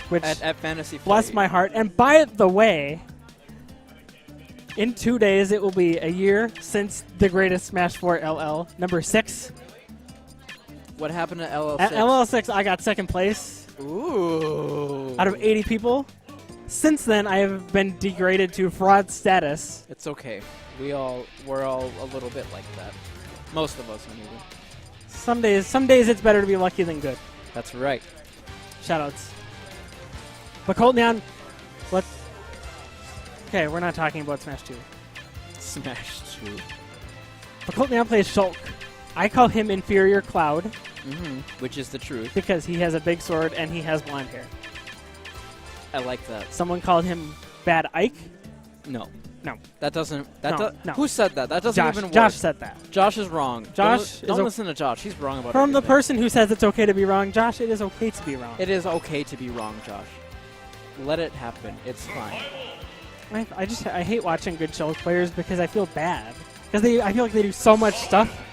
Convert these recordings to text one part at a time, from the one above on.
which at Fantasy bless Flight. my heart. And by the way, in 2 days, it will be a year since the greatest Smash 4 LL, number 6. What happened to LL6? At LL6, I got second place Ooh. out of 80 people. Since then, I have been degraded to fraud status. It's okay. We're all a little bit like that. Most of us, anyway. Some days it's better to be lucky than good. That's right. Shoutouts. But Coltnyan, what? Okay, we're not talking about Smash 2. Smash 2. But Coltnyan plays Shulk. I call him Inferior Cloud Which is the truth. because he has a big sword and he has blonde hair. I like that. Someone called him Bad Ike. No. No. That doesn't. No. Who said that? That doesn't even work. Jaaahsh said that. Jaaahsh is wrong. Jaaahsh Don't is listen to Jaaahsh. He's wrong about From the everything. person who says it's okay to be wrong, Jaaahsh, it is okay to be wrong. It is okay to be wrong, Jaaahsh. Let it happen. It's fine. I hate watching good Shulk players because I feel bad. Because I feel like they do so much stuff.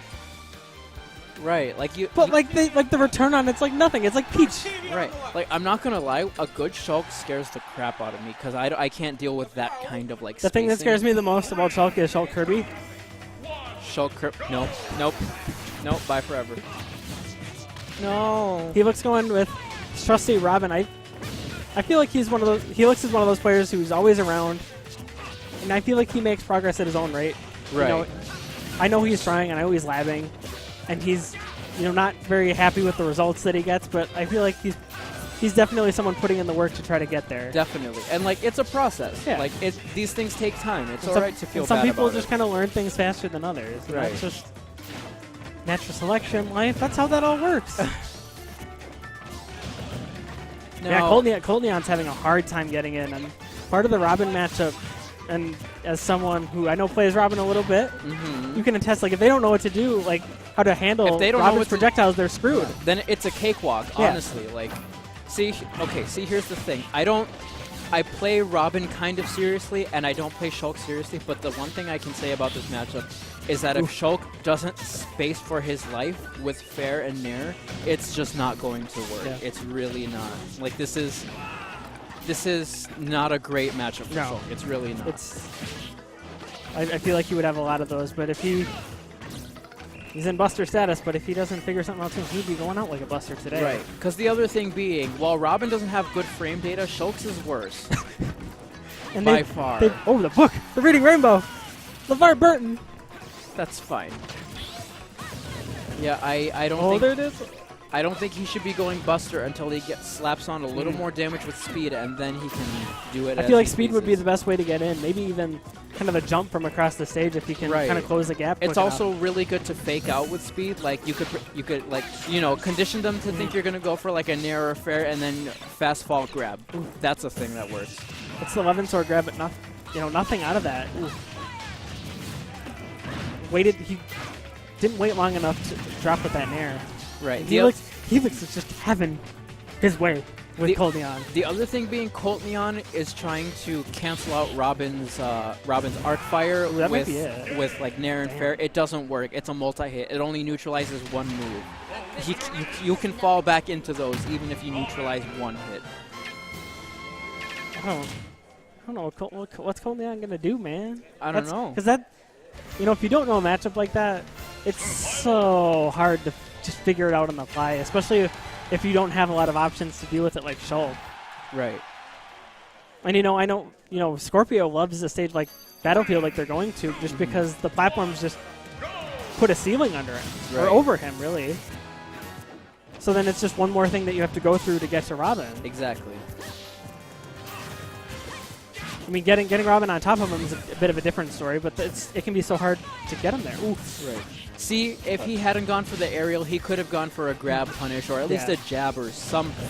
Right. Like you. But like the return on it's like nothing. It's like Peach. Right. Like I'm not gonna lie. A good Shulk scares the crap out of me because I can't deal with that kind of like. The thing that spacing. scares me the most about Shulk is Shulk Kirby. Nope. Bye forever. No. Helix going with trusty Robin. I feel like he's one of those. Helix is one of those players who's always around, and I feel like he makes progress at his own rate. Right. You know, I know he's trying, and I know he's labbing, and he's not very happy with the results that he gets. But I feel like he's definitely someone putting in the work to try to get there. Definitely. And like it's a process. Yeah. Like these things take time. It's And all right to feel some bad people about just it. kind of learn things faster than others. And Right. That's just natural selection, life. That's how that all works. Yeah, Coltnyan's having a hard time getting in. And part of the Robin matchup, and as someone who I know plays Robin a little bit, you can attest, like, if they don't know what to do, like, how to handle If they don't know Robin's what to- projectiles, they're screwed. Then it's a cakewalk, Yeah. honestly. Like, see, here's the thing. I play Robin kind of seriously, and I don't play Shulk seriously, but the one thing I can say about this matchup is that if Shulk doesn't space for his life with fair and nair, it's just not going to work. Yeah. It's really not. Like, this is not a great matchup for No. Shulk. It's really not. I feel like he would have a lot of those, but if he's in Buster status, but if he doesn't figure something out soon, he'd be going out like a Buster today. Right. Because the other thing being, while Robin doesn't have good frame data, Shulk's is worse. And by far. Oh, the book! The Reading Rainbow! LeVar Burton! That's fine. Yeah, I don't Oh, think there it is. I don't think he should be going Buster until he slaps on a little more damage with speed, and then he can do it. I feel like speed would be the best way to get in. Maybe even kind of a jump from across the stage if he can Right. kind of close the gap. It's quick also enough. really good to fake out with speed. Like you could like condition them to think you're gonna go for like a nair or fair, and then fast fall grab. That's a thing that works. It's the 11 sword grab, but nothing out of that. Ooh. He didn't wait long enough to drop with that nair. Right. Helix is just having his way with Coltnyan. The other thing being Coltnyan is trying to cancel out Robin's arc fire Ooh, that might be it. with like nair and fair. It doesn't work. It's a multi-hit. It only neutralizes one move. You can fall back into those even if you neutralize one hit. I don't know what's Coltnyan gonna do, man. I don't know. Because if you don't know a matchup like that, it's so hard to just figure it out on the fly, especially if you don't have a lot of options to deal with it like Shulk. Right. And I know Scorpio loves a stage like Battlefield like they're going to, just because the platforms just put a ceiling under him or over him, really. So then it's just one more thing that you have to go through to get to Robin. Exactly. I mean, getting Robin on top of him is a bit of a different story, but it can be so hard to get him there. Ooh. Right. See, if he hadn't gone for the aerial, he could have gone for a grab punish or at least a jab or something.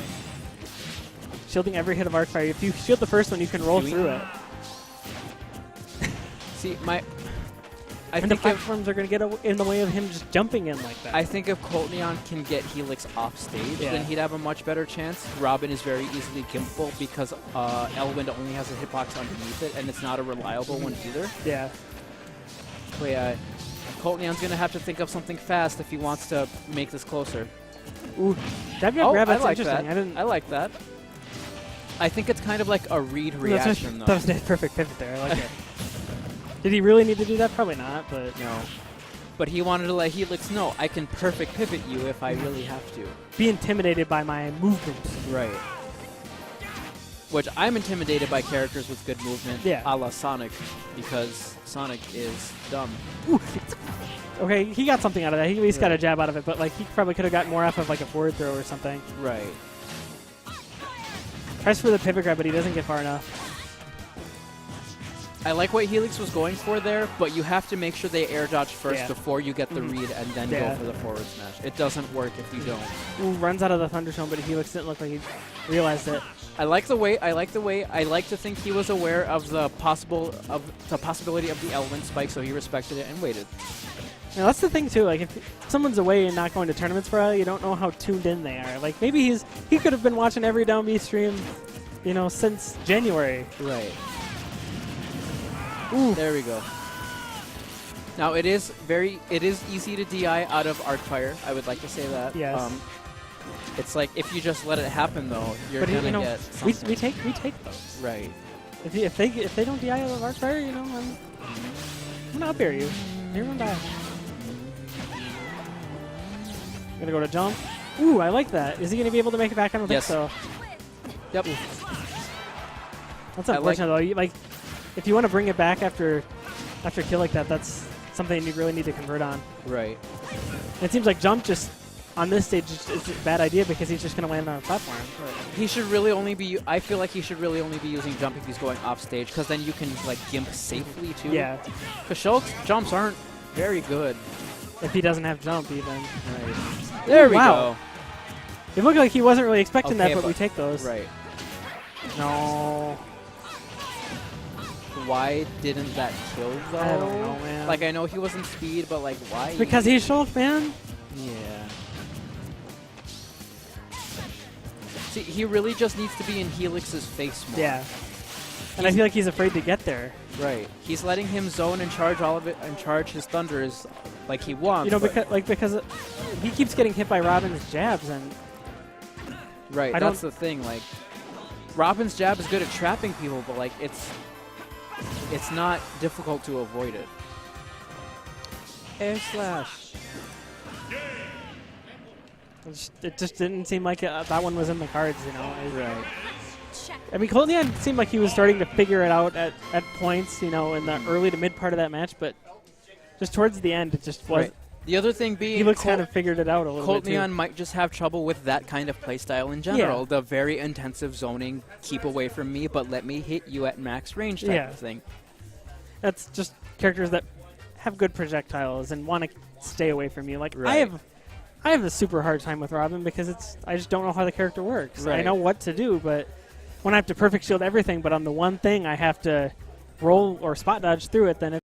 Shielding every hit of arc fire. If you shield the first one, you can roll through it. See, I and the platforms are going to get in the way of him just jumping in like that. I think if Coltnyan can get Helix off stage, then he'd have a much better chance. Robin is very easily gimpable because Elwind only has a hitbox underneath it, and it's not a reliable one either. Yeah. But yeah, Coltnyan's going to have to think of something fast if he wants to make this closer. Ooh, WR grab, that's I like interesting. that. I like that. I think it's kind of like a read reaction, though. That was a perfect pivot there. I like it. Did he really need to do that? Probably not, but... No. But he wanted to let Helix know, I can perfect pivot you if I really have to. Be intimidated by my movement. Right. Which I'm intimidated by characters with good movement, a la Sonic, because Sonic is dumb. Ooh. Okay, he got something out of that. He at least got a jab out of it, but like he probably could have gotten more off of like a forward throw or something. Right. Tries for the pivot grab, but he doesn't get far enough. I like what Helix was going for there, but you have to make sure they air dodge first before you get the read and then go for the forward smash. It doesn't work if you don't. Ooh, runs out of the Thunderstorm, but Helix didn't look like he realized it. I like the way. I like to think he was aware of the possibility of the element spike, so he respected it and waited. Now that's the thing too. Like if someone's away and not going to tournaments for a while, you don't know how tuned in they are. Like maybe he could have been watching every down B stream, you know, since January. Right. Ooh. There we go. Now it is easy to DI out of Arcfire. I would like to say that. Yes. It's like if you just let it happen though, you're gonna get something. we take those. Right. If they don't DI out of Arcfire, you know, I'm gonna up air you. You're gonna die. Gonna go to jump. Ooh, I like that. Is he gonna be able to make it back? I don't think so. Yep. That's unfortunate though. Like, if you want to bring it back after a kill like that, that's something you really need to convert on. Right. It seems like jump just on this stage is a bad idea because he's just gonna land on a platform. He should really only be. I feel like he should really only be using jump if he's going off stage, because then you can like gimp safely too. Yeah. Because Shulk's jumps aren't very good. If he doesn't have jump even. Right. There we go. It looked like he wasn't really expecting that, but we take those. Right. No. Why didn't that kill though? I don't know, man. Like I know he wasn't speed, but like why? Because he's Shulk, man. Yeah. See, he really just needs to be in Helix's face more. Yeah. And I feel like he's afraid to get there. Right. He's letting him zone and charge all of it and charge his thunders like he wants. You know, because he keeps getting hit by Robin's jabs and. Right. That's the thing. Like, Robin's jab is good at trapping people, but like it's not difficult to avoid it. Air slash. It just didn't seem like that one was in the cards, you know. Right. I mean, Coltnyan seemed like he was starting to figure it out at points, you know, in the early to mid part of that match, but just towards the end, it just was. Right. The other thing being, Helix kind of figured it out a little bit too. Coltnyan might just have trouble with that kind of playstyle in general. The very intensive zoning, keep away from me, but let me hit you at max range type of thing. That's just characters that have good projectiles and want to stay away from you. Like I have a super hard time with Robin because I just don't know how the character works. Right. I know what to do, but when I have to perfect shield everything, but on the one thing I have to roll or spot dodge through it, then